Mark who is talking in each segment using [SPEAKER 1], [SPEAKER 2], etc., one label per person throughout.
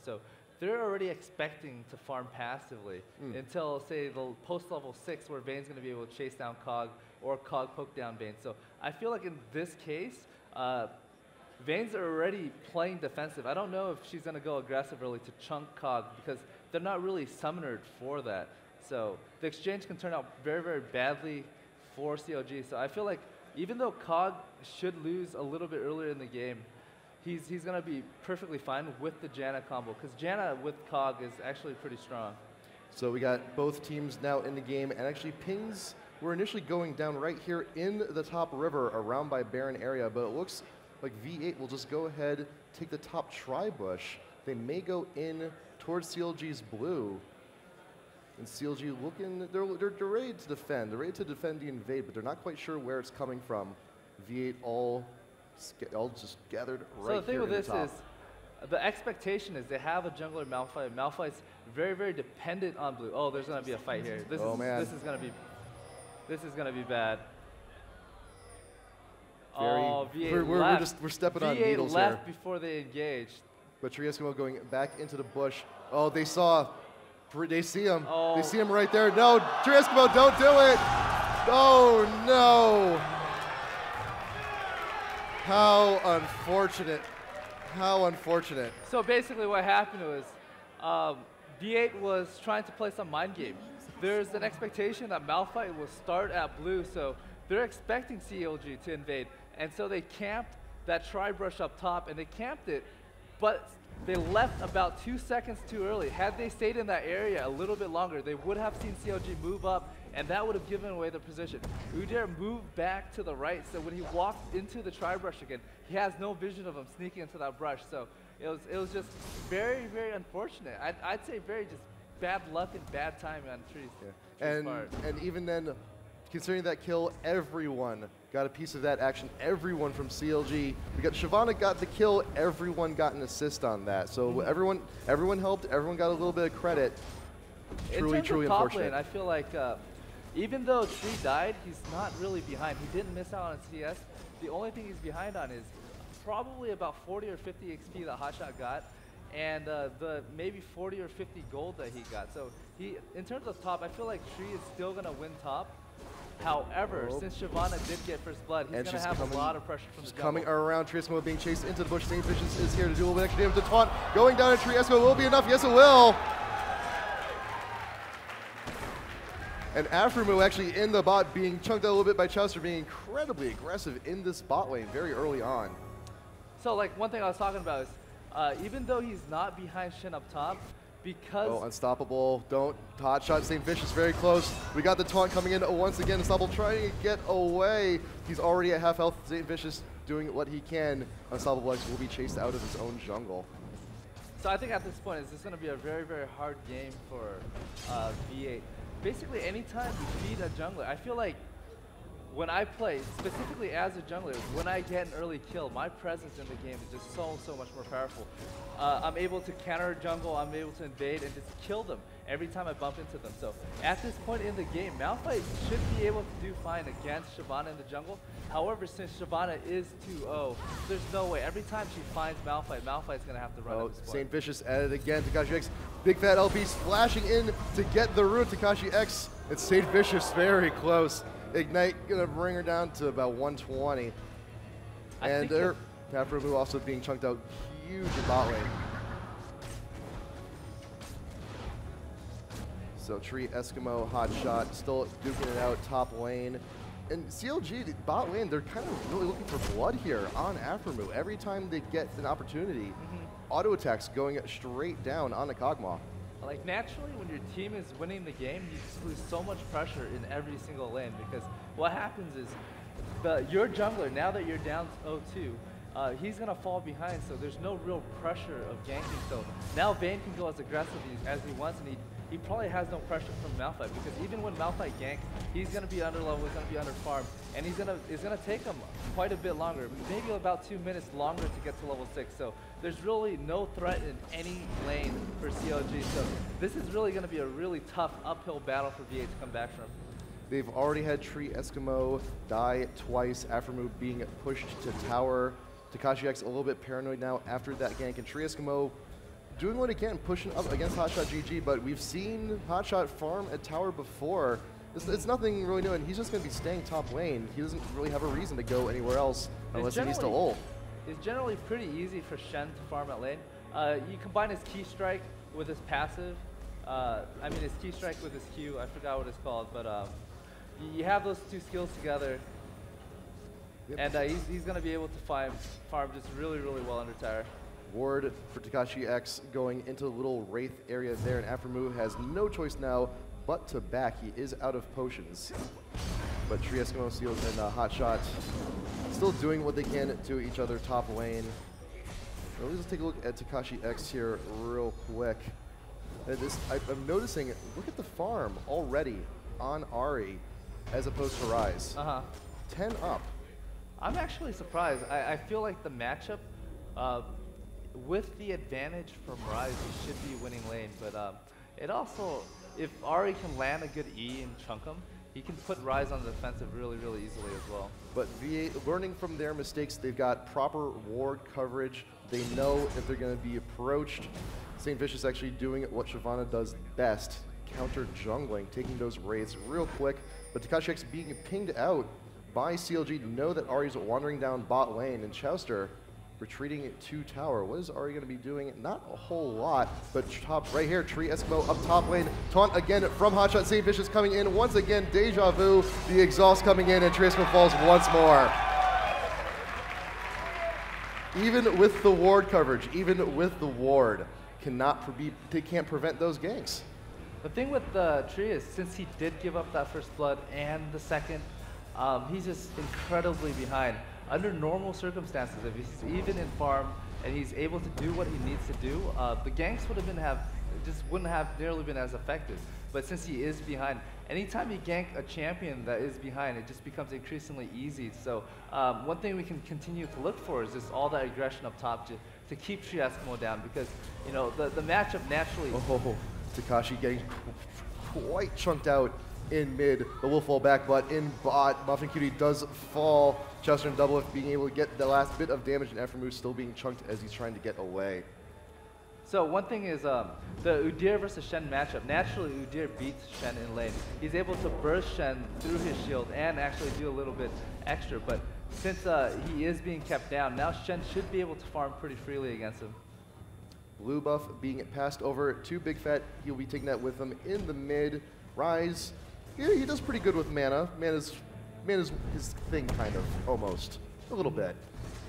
[SPEAKER 1] So they're already expecting to farm passively until, say, the post-level 6 where Vayne's going to be able to chase down Cog or Cog poke down Vayne. So I feel like in this case, Vayne's already playing defensive. I don't know if she's going to go aggressive early to chunk Cog because they're not really summonered for that. So the exchange can turn out very, very badly for CLG. So I feel like even though Cog should lose a little bit earlier in the game, he's going to be perfectly fine with the Janna combo because Janna with Cog is actually pretty strong.
[SPEAKER 2] So we got both teams now in the game, and actually pings were initially going down right here in the top river around by Baron area, but it looks like V8 will just go ahead, take the top tri-bush. They may go in towards CLG's blue. And CLG looking, they're ready to defend. They're ready to defend the invade, but they're not quite sure where it's coming from. V8 all just gathered right here.
[SPEAKER 1] So the thing with this
[SPEAKER 2] top.
[SPEAKER 1] is, the expectation is they have a jungler Malphite. Malphite's very, very dependent on blue. Oh, there's going to be a fight here. This is going to be bad. Oh, V8 left.
[SPEAKER 2] We're stepping on
[SPEAKER 1] V8
[SPEAKER 2] needles
[SPEAKER 1] left
[SPEAKER 2] here.
[SPEAKER 1] before they engaged.
[SPEAKER 2] But Triescimo going back into the bush. Oh, they see him.
[SPEAKER 1] Oh.
[SPEAKER 2] They see him right there. No, Triescimo, don't do it. Oh, no. How unfortunate. How unfortunate.
[SPEAKER 1] So basically what happened was V8 was trying to play some mind game. There's an expectation that Malphite will start at blue, so they're expecting CLG to invade. And so they camped that tri-brush up top, and they camped it, but they left about 2 seconds too early. Had they stayed in that area a little bit longer, they would have seen CLG move up, and that would have given away the position. Udyr moved back to the right, so when he walked into the tri-brush again, he has no vision of him sneaking into that brush. So it was just very, very unfortunate. I'd say very just bad luck and bad timing on Tree's part.
[SPEAKER 2] And even then, considering that kill, everyone got a piece of that action. Everyone from CLG. We got Shyvana got the kill. Everyone got an assist on that. So everyone helped. Everyone got a little bit of credit. Truly, truly unfortunate.
[SPEAKER 1] Lane, I feel like even though Tree died, he's not really behind. He didn't miss out on CS. The only thing he's behind on is probably about 40 or 50 XP that Hotshot got, and the maybe 40 or 50 gold that he got. So in terms of top, I feel like Tree is still gonna win top. However, since Shyvana did get first blood, he's going to have a lot of pressure from the jungle.
[SPEAKER 2] Coming around, Triescimo being chased into the bush. Saint Vicious is here to do a little bit extra damage to taunt. Going down to Triescimo will be enough. Yes, it will. And Aphromoo actually in the bot being chunked out a little bit by Chaucer, being incredibly aggressive in this bot lane very early on.
[SPEAKER 1] So like one thing I was talking about is even though he's not behind Shin up top, because
[SPEAKER 2] unstoppable, don't hotshot Saint Vicious very close. We got the taunt coming in once again. Unstoppable trying to get away. He's already at half health. Saint Vicious doing what he can. Unstoppable X will be chased out of his own jungle.
[SPEAKER 1] So I think at this point, it's just going to be a very, very hard game for V8. Basically, anytime you feed a jungler, I feel like when I play, specifically as a jungler, when I get an early kill, my presence in the game is just so much more powerful. I'm able to counter jungle, I'm able to invade and just kill them every time I bump into them. So at this point in the game, Malphite should be able to do fine against Shyvana in the jungle. However, since Shyvana is 2-0, there's no way. Every time she finds Malphite, Malphite's going to have to run at this point.
[SPEAKER 2] Saint Vicious at it again. Takashi X, big fat LP splashing in to get the rune. Takashi X, it's Saint Vicious very close. Ignite gonna bring her down to about 120. And there, Aphromoo also being chunked out huge in bot lane. So Tree, Eskimo, Hotshot still duking it out top lane. And CLG, the bot lane, they're kind of really looking for blood here on Aphromoo. Every time they get an opportunity, auto attacks going straight down on the Kog'Maw.
[SPEAKER 1] Like naturally, when your team is winning the game, you just lose so much pressure in every single lane because what happens is your jungler, now that you're down 0-2, he's going to fall behind, so there's no real pressure of ganking. So now Vayne can go as aggressive as he wants, and he probably has no pressure from Malphite because even when Malphite ganks, he's going to be under level, he's going to be under farm, and it's going to take him quite a bit longer, maybe about 2 minutes longer to get to level 6. So there's really no threat in any lane for CLG. So this is really going to be a really tough uphill battle for V8 to come back from.
[SPEAKER 2] They've already had Tree Eskimo die twice. Aphromoo being pushed to tower. Takashi X a little bit paranoid now after that gank, and Tree Eskimo doing what he can, pushing up against Hotshot GG, but we've seen Hotshot farm a tower before. It's nothing really new, and he's just going to be staying top lane. He doesn't really have a reason to go anywhere else unless he needs to ult.
[SPEAKER 1] It's generally pretty easy for Shen to farm at lane. You combine his key strike with his passive. I mean his key strike with his Q. I forgot what it's called, but you have those two skills together, and he's going to be able to farm just really, really well under tower.
[SPEAKER 2] Ward for Tekashi X going into the little Wraith area there, and Aphromoo has no choice now but to back. He is out of potions. But Tree Eskimo Seals and Hotshot still doing what they can to each other top lane. Well, let's take a look at Tekashi X here real quick. And I'm noticing, look at the farm already on Ahri as opposed to Ryze. 10 up.
[SPEAKER 1] I'm actually surprised. I feel like the matchup, with the advantage from Ryze, he should be winning lane, but it also, if Ahri can land a good E and chunk him, he can put Ryze on the defensive really, really easily as well.
[SPEAKER 2] But V8, learning from their mistakes, they've got proper ward coverage. They know if they're going to be approached. St. Vicious actually doing what Shyvana does best, counter jungling, taking those raids real quick. But Tekashi X being pinged out by CLG to know that Ahri's wandering down bot lane, and Chowster retreating to tower. What is Ahri going to be doing? Not a whole lot, but top right here, Tree Eskimo up top lane. Taunt again from Hotshot. St. Vicious coming in once again. Deja vu. The exhaust coming in, and Tree Eskimo falls once more. Even with the ward coverage, even with the ward, they can't prevent those ganks.
[SPEAKER 1] The thing with Tree is, since he did give up that first blood and the second, he's just incredibly behind. Under normal circumstances, if he's even in farm and he's able to do what he needs to do, the ganks wouldn't have nearly been as effective. But since he is behind, anytime you gank a champion that is behind, it just becomes increasingly easy. So one thing we can continue to look for is just all that aggression up top to keep Tree Eskimo down, because you know the matchup naturally.
[SPEAKER 2] Oh, Tekashi getting quite chunked out in mid. The wolf fall back, but in bot, Muffin Cutie does fall. Chester and Doublelift being able to get the last bit of damage, and Aphromoo still being chunked as he's trying to get away.
[SPEAKER 1] So one thing is the Udyr versus Shen matchup. Naturally, Udyr beats Shen in lane. He's able to burst Shen through his shield and actually do a little bit extra. But since he is being kept down, now Shen should be able to farm pretty freely against him.
[SPEAKER 2] Blue buff being passed over to Big Fat. He'll be taking that with him in the mid. Ryze, yeah, he does pretty good with mana. Mana's his thing, kind of, almost. A little bit.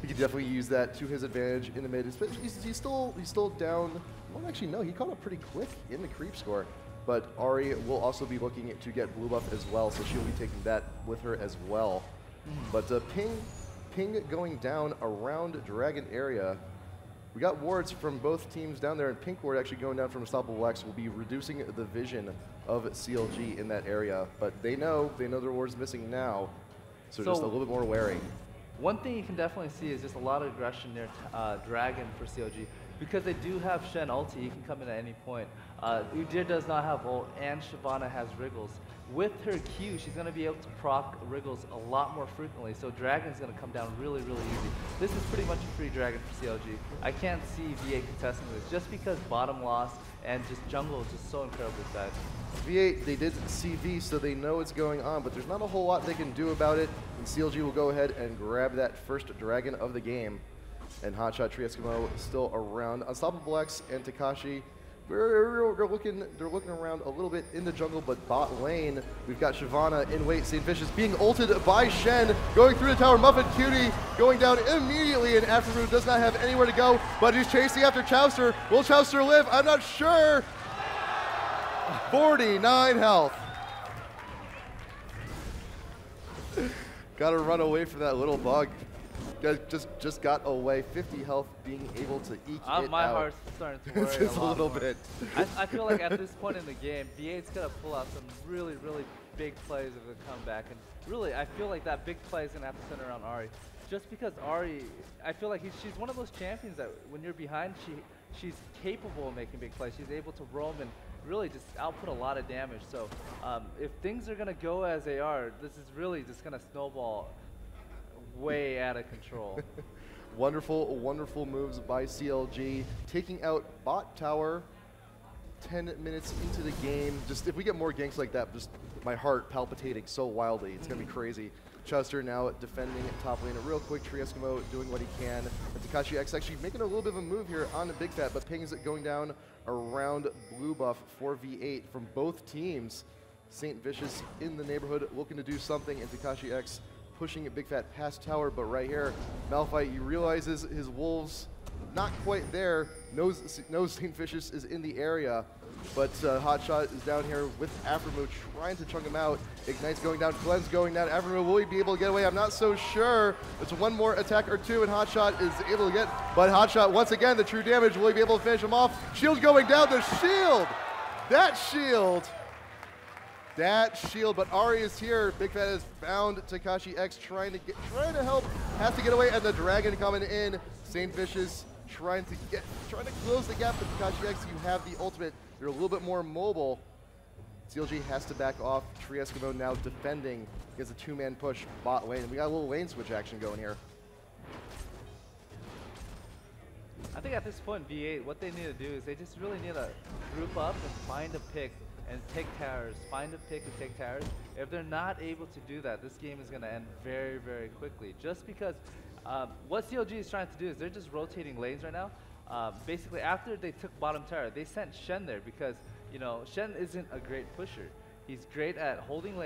[SPEAKER 2] He could definitely use that to his advantage in the mid. He's still down. Well, actually, no, he caught up pretty quick in the creep score. But Ahri will also be looking to get blue buff as well, so she'll be taking that with her as well. But ping going down around Dragon area. We got wards from both teams down there, and Pink Ward actually going down from Unstoppable X will be reducing the vision of CLG in that area. But they know their ward's missing now, so just a little bit more wary.
[SPEAKER 1] One thing you can definitely see is just a lot of aggression near Dragon for CLG. Because they do have Shen ulti, he can come in at any point. Udyr does not have ult, and Shyvana has Wriggles. With her Q, she's going to be able to proc Wriggles a lot more frequently, so Dragon's going to come down really, really easy. This is pretty much a free Dragon for CLG. I can't see V8 contesting this, just because bottom lost and just jungle is just so incredibly sad.
[SPEAKER 2] V8, they did CV, so they know what's going on, but there's not a whole lot they can do about it, and CLG will go ahead and grab that first Dragon of the game. And Hotshot, Tree Eskimo still around. Unstoppable X and Tekashi, they're looking around a little bit in the jungle, but bot lane, we've got Shyvana in wait. St. Vicious being ulted by Shen, going through the tower. Muffin Cutie going down immediately, and Aphromoo does not have anywhere to go, but he's chasing after Chowster. Will Chowster live? I'm not sure. 49 health. Gotta run away from that little bug. Just got away. 50 health, being able to eke it out.
[SPEAKER 1] My heart's starting to worry
[SPEAKER 2] just a little bit.
[SPEAKER 1] I feel like at this point in the game, V8's gonna pull out some really, really big plays of the comeback, and really, I feel like that big play is gonna have to center around Ahri. Just because Ahri, I feel like she's one of those champions that when you're behind, she's capable of making big plays. She's able to roam and really just output a lot of damage. So if things are gonna go as they are, this is really just gonna snowball way out of control.
[SPEAKER 2] Wonderful, wonderful moves by CLG, taking out bot tower 10 minutes into the game. Just if we get more ganks like that, just my heart palpitating so wildly. It's going to be crazy. Chuster now defending top lane. Real quick, Trieskimo doing what he can. And Tekashi X actually making a little bit of a move here on the Big Fat, but Pings going down around blue buff for V8 from both teams. Saint Vicious in the neighborhood looking to do something, and Tekashi X pushing it Big Fat past tower, but right here, Malphite, he realizes his wolves not quite there, knows Saint Vicious is in the area, but Hotshot is down here with Aphromoo trying to chunk him out. Ignite's going down, Cleanse going down. Aphromoo, will he be able to get away? I'm not so sure. It's one more attack or two, and Hotshot is able to get, but Hotshot, once again, the true damage, will he be able to finish him off? Shield's going down, the shield! That shield, but Ari is here. Big Fat has found Tekashi X trying to help, has to get away, and the dragon coming in. Saint Vicious trying to close the gap with Tekashi X. You have the ultimate. You're a little bit more mobile. CLG has to back off. Trieskimo now defending against a two-man push bot lane. We got a little lane switch action going here.
[SPEAKER 1] I think at this point, V8, what they need to do is they just really need to group up and find a pick and take towers. Find a pick and take towers. If they're not able to do that, this game is going to end very, very quickly. Just because what CLG is trying to do is they're just rotating lanes right now. Basically, after they took bottom tower, they sent Shen there because, you know, Shen isn't a great pusher. He's great at holding lanes.